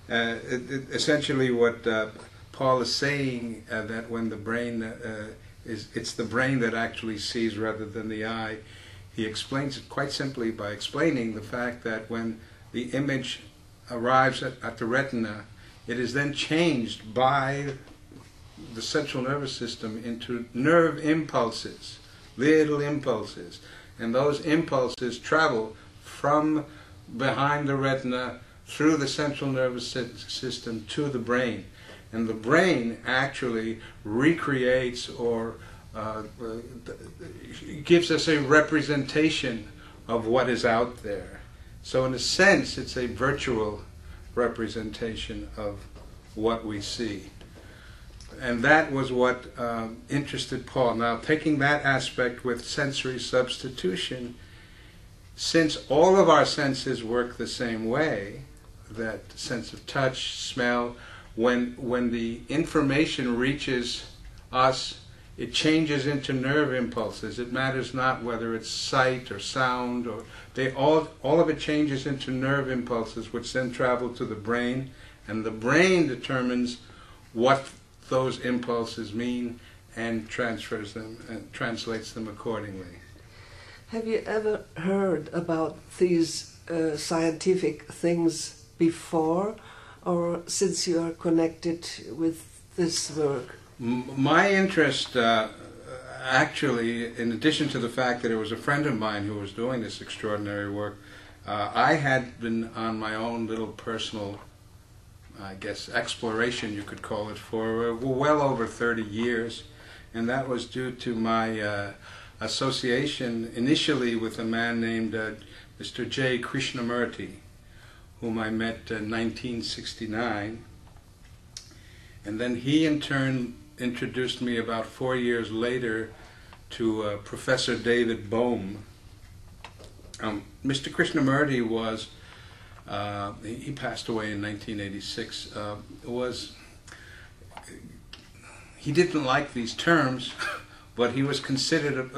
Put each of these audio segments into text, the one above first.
Essentially what Paul is saying, that when the brain it's the brain that actually sees rather than the eye. He explains it quite simply by explaining the fact that when the image arrives at the retina, it is then changed by the central nervous system into nerve impulses, little impulses. And those impulses travel from behind the retina through the central nervous system to the brain. And the brain actually recreates or gives us a representation of what is out there. So in a sense, it's a virtual representation of what we see. And that was what interested Paul. Now, taking that aspect with sensory substitution, since all of our senses work the same way, that sense of touch, smell, when the information reaches us, it changes into nerve impulses. It matters not whether it's sight or sound, or all of it changes into nerve impulses, which then travel to the brain, and the brain determines what those impulses mean and transfers them and translates them accordingly. Have you ever heard about these scientific things before, or since you are connected with this work? My interest, actually, in addition to the fact that it was a friend of mine who was doing this extraordinary work, I had been on my own little personal, I guess, exploration, you could call it, for well over 30 years. And that was due to my association initially with a man named Mr. J. Krishnamurti, whom I met in 1969. And then he in turn introduced me about 4 years later to Professor David Bohm. Mr. Krishnamurti was, he passed away in 1986, he didn't like these terms, but he was considered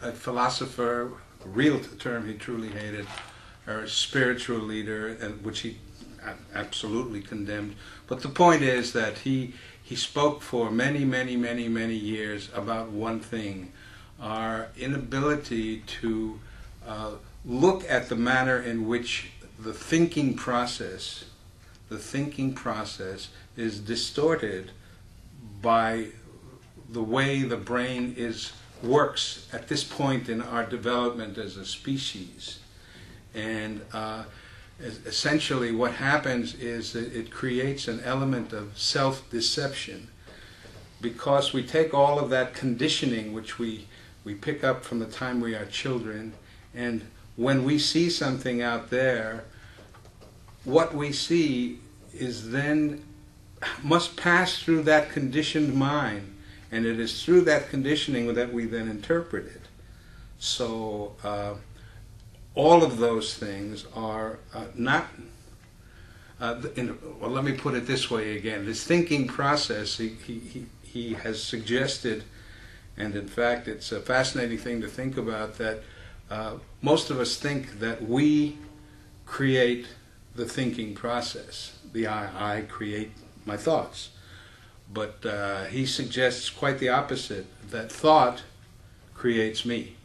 a philosopher, a real term he truly hated, or a spiritual leader, and which he absolutely condemned. But the point is that he spoke for many years about one thing: our inability to look at the manner in which the thinking process is distorted by the way the brain works at this point in our development as a species. And essentially what happens is that it creates an element of self-deception, because we take all of that conditioning which we pick up from the time we are children, and when we see something out there, what we see is then must pass through that conditioned mind, and it is through that conditioning that we then interpret it. So all of those things are not, well, let me put it this way again. This thinking process, he has suggested, and in fact it's a fascinating thing to think about, that most of us think that we create the thinking process. I create my thoughts. But he suggests quite the opposite, that thought creates me.